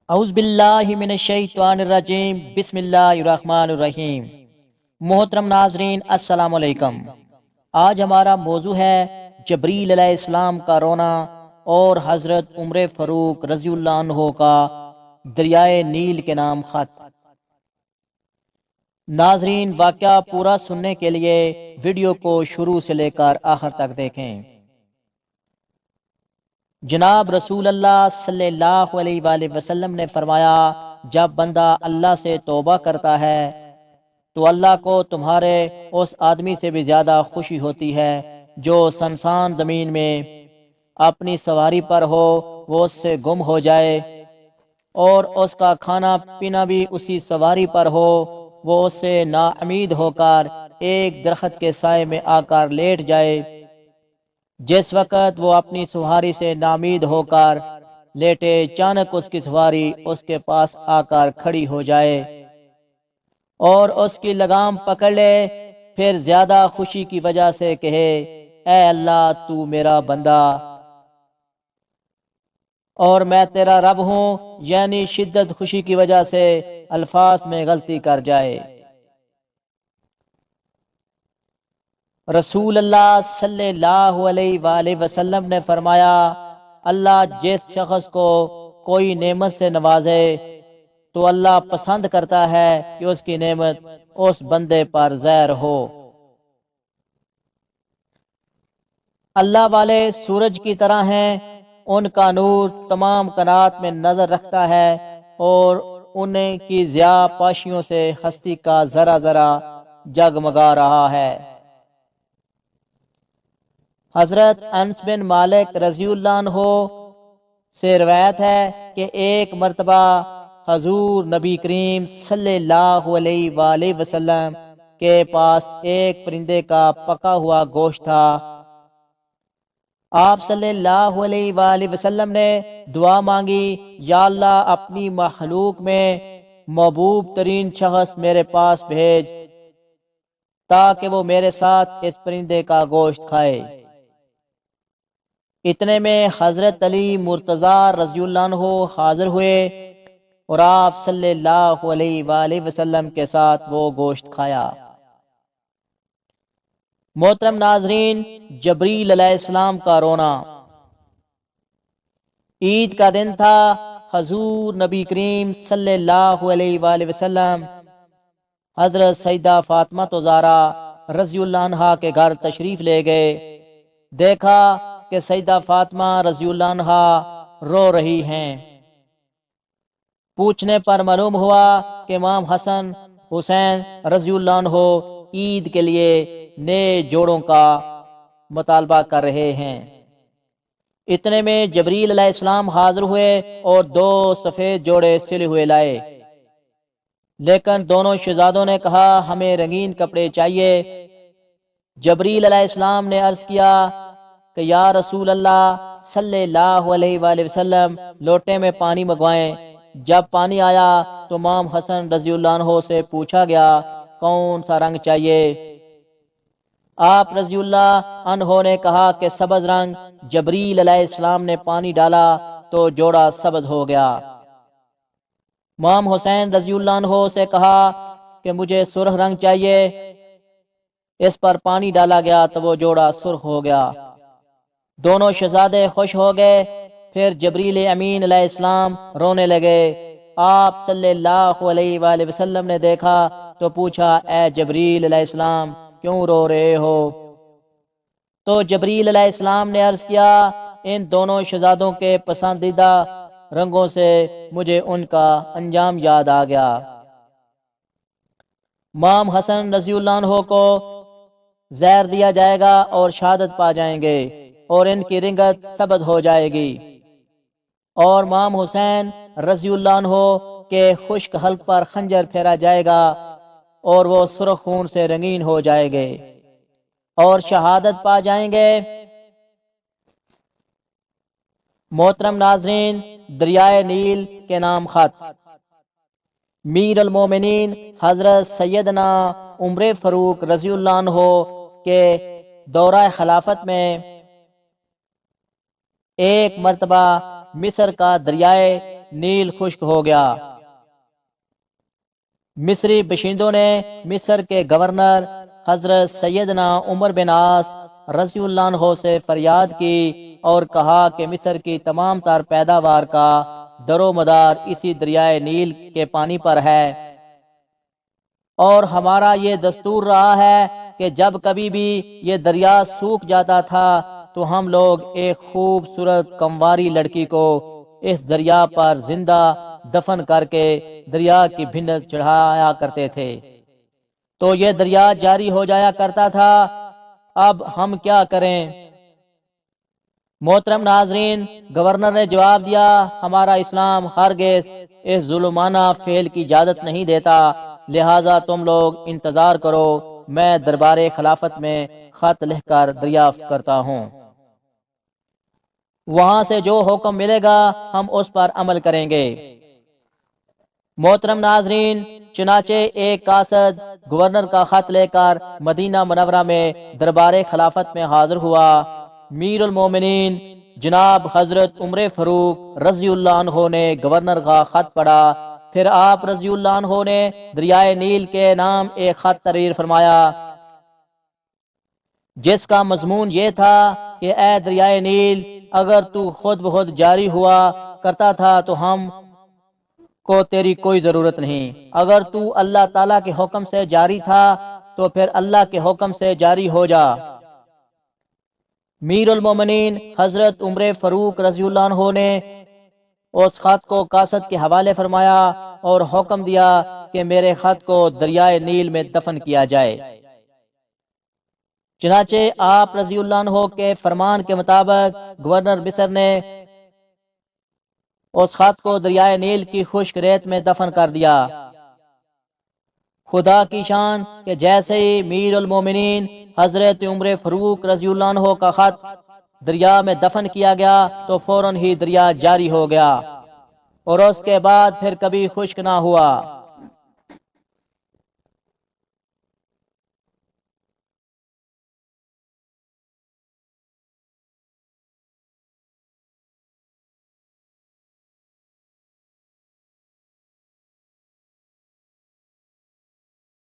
اعوذ باللہ من الشیطان الرجیم، بسم اللہ الرحمن الرحیم۔ محترم ناظرین، السلام علیکم۔ آج ہمارا موضوع ہے جبریل علیہ السلام کا رونا اور حضرت عمر فاروق رضی اللہ عنہ کا دریائے نیل کے نام خط۔ ناظرین، واقعہ پورا سننے کے لیے ویڈیو کو شروع سے لے کر آخر تک دیکھیں۔ جناب رسول اللہ صلی اللہ علیہ وآلہ وسلم نے فرمایا، جب بندہ اللہ سے توبہ کرتا ہے تو اللہ کو تمہارے اس آدمی سے بھی زیادہ خوشی ہوتی ہے جو سنسان زمین میں اپنی سواری پر ہو، وہ اس سے گم ہو جائے اور اس کا کھانا پینا بھی اسی سواری پر ہو، وہ اس سے نا امید ہو کر ایک درخت کے سائے میں آ کر لیٹ جائے۔ جس وقت وہ اپنی سواری سے نامید ہو کر لیٹے، اچانک اس کی سواری اس کے پاس آ کر کھڑی ہو جائے اور اس کی لگام پکڑ لے، پھر زیادہ خوشی کی وجہ سے کہے، اے اللہ، تو میرا بندہ اور میں تیرا رب ہوں، یعنی شدت خوشی کی وجہ سے الفاظ میں غلطی کر جائے۔ رسول اللہ صلی اللہ علیہ وآلہ وسلم نے فرمایا، اللہ جس شخص کو کوئی نعمت سے نوازے تو اللہ پسند کرتا ہے کہ اس کی نعمت اس بندے پر ظاہر ہو۔ اللہ والے سورج کی طرح ہیں، ان کا نور تمام کائنات میں نظر رکھتا ہے اور ان کی ضیاء پاشیوں سے ہستی کا ذرہ ذرہ جگمگا رہا ہے۔ حضرت انس بن مالک رضی اللہ عنہ سے روایت ہے کہ ایک مرتبہ حضور نبی کریم صلی اللہ علیہ وآلہ وسلم کے پاس ایک پرندے کا پکا ہوا گوشت تھا۔ آپ صلی اللہ علیہ وآلہ وسلم نے دعا مانگی، یا اللہ، اپنی مخلوق میں محبوب ترین شخص میرے پاس بھیج تاکہ وہ میرے ساتھ اس پرندے کا گوشت کھائے۔ اتنے میں حضرت علی مرتضی رضی اللہ عنہ حاضر ہوئے اور آپ صلی اللہ علیہ وآلہ وسلم کے ساتھ وہ گوشت کھایا۔ محترم ناظرین، جبریل علیہ السلام کا رونا۔ عید کا دن تھا۔ حضور نبی کریم صلی اللہ علیہ وآلہ وسلم حضرت سیدہ فاطمہ زہرا رضی اللہ عنہا کے گھر تشریف لے گئے۔ دیکھا کہ سیدہ فاطمہ رضی اللہ عنہا رو رہی ہیں۔ پوچھنے پر معلوم ہوا کہ امام حسن حسین رضی اللہ عنہ عید کے لیے نئے جوڑوں کا مطالبہ کر رہے ہیں۔ اتنے میں جبریل علیہ السلام حاضر ہوئے اور 2 سفید جوڑے سلے ہوئے لائے، لیکن دونوں شہزادوں نے کہا، ہمیں رنگین کپڑے چاہیے۔ جبریل علیہ السلام نے عرض کیا کہ یا رسول اللہ صلی اللہ علیہ وآلہ وسلم، لوٹے میں پانی منگوائیں۔ جب پانی آیا تو امام حسن رضی اللہ عنہ سے پوچھا گیا، کون سا رنگ چاہیے؟ آپ رضی اللہ عنہ نے کہا کہ سبز رنگ۔ جبریل علیہ السلام نے پانی ڈالا تو جوڑا سبز ہو گیا۔ امام حسین رضی اللہ عنہ سے کہا کہ مجھے سرخ رنگ چاہیے۔ اس پر پانی ڈالا گیا تو وہ جوڑا سرخ ہو گیا۔ دونوں شہزادے خوش ہو گئے۔ پھر جبریل امین علیہ السلام رونے لگے۔ آپ صلی اللہ علیہ وآلہ وسلم نے دیکھا تو پوچھا، اے جبریل علیہ السلام، کیوں رو رہے ہو؟ تو جبریل علیہ السلام نے عرض کیا، ان دونوں شہزادوں کے پسندیدہ رنگوں سے مجھے ان کا انجام یاد آ گیا۔ امام حسن رضی اللہ عنہ کو زہر دیا جائے گا اور شہادت پا جائیں گے اور ان کی رنگت سبز ہو جائے گی، اور امام حسین رضی اللہ عنہ کے خشک حلق پر خنجر پھیرا جائے گا اور وہ سرخ خون سے رنگین ہو جائے گے اور شہادت پا جائیں گے۔ محترم ناظرین، دریائے نیل کے نام خط۔ میر المومنین حضرت سیدنا عمر فاروق رضی اللہ عنہ کے دورہ خلافت میں ایک مرتبہ مصر کا دریائے نیل خشک ہو گیا۔ مصری باشندوں نے مصر کے گورنر حضرت سیدنا عمر بن عاص رضی اللہ عنہ سے فریاد کی اور کہا کہ مصر کی تمام تر پیداوار کا در و مدار اسی دریائے نیل کے پانی پر ہے، اور ہمارا یہ دستور رہا ہے کہ جب کبھی بھی یہ دریا سوکھ جاتا تھا تو ہم لوگ ایک خوبصورت کنواری لڑکی کو اس دریا پر زندہ دفن کر کے دریا کی بھنت چڑھایا کرتے تھے، تو یہ دریا جاری ہو جایا کرتا تھا۔ اب ہم کیا کریں؟ محترم ناظرین، گورنر نے جواب دیا، ہمارا اسلام ہرگز اس ظلمانہ فعل کی اجازت نہیں دیتا، لہٰذا تم لوگ انتظار کرو، میں دربار خلافت میں خط لکھ کر دریافت کرتا ہوں، وہاں سے جو حکم ملے گا ہم اس پر عمل کریں گے۔ محترم ناظرین، چنانچہ ایک قاصد گورنر کا خط لے کر مدینہ منورہ میں دربار خلافت میں حاضر ہوا۔ میر المومنین جناب حضرت عمر فاروق رضی اللہ عنہ نے گورنر کا خط پڑھا، پھر آپ رضی اللہ عنہ نے دریائے نیل کے نام ایک خط تحریر فرمایا، جس کا مضمون یہ تھا کہ اے دریائے نیل، اگر تو خود بخود جاری ہوا کرتا تھا تو ہم کو تیری کوئی ضرورت نہیں، اگر تو اللہ تعالیٰ کے حکم سے جاری تھا تو پھر اللہ کے حکم سے جاری ہو جا۔ میر المومنین حضرت عمر فاروق رضی اللہ عنہ نے اس خط کو قاصد کے حوالے فرمایا اور حکم دیا کہ میرے خط کو دریائے نیل میں دفن کیا جائے۔ چنانچہ آپ رضی اللہ عنہ کے فرمان کے مطابق گورنر مصر نے اس خط کو دریائے نیل کی خشک ریت میں دفن کر دیا۔ خدا کی شان کہ جیسے ہی میر المومنین حضرت عمر فاروق رضی اللہ عنہ کا خط دریا میں دفن کیا گیا تو فوراً ہی دریا جاری ہو گیا اور اس کے بعد پھر کبھی خشک نہ ہوا۔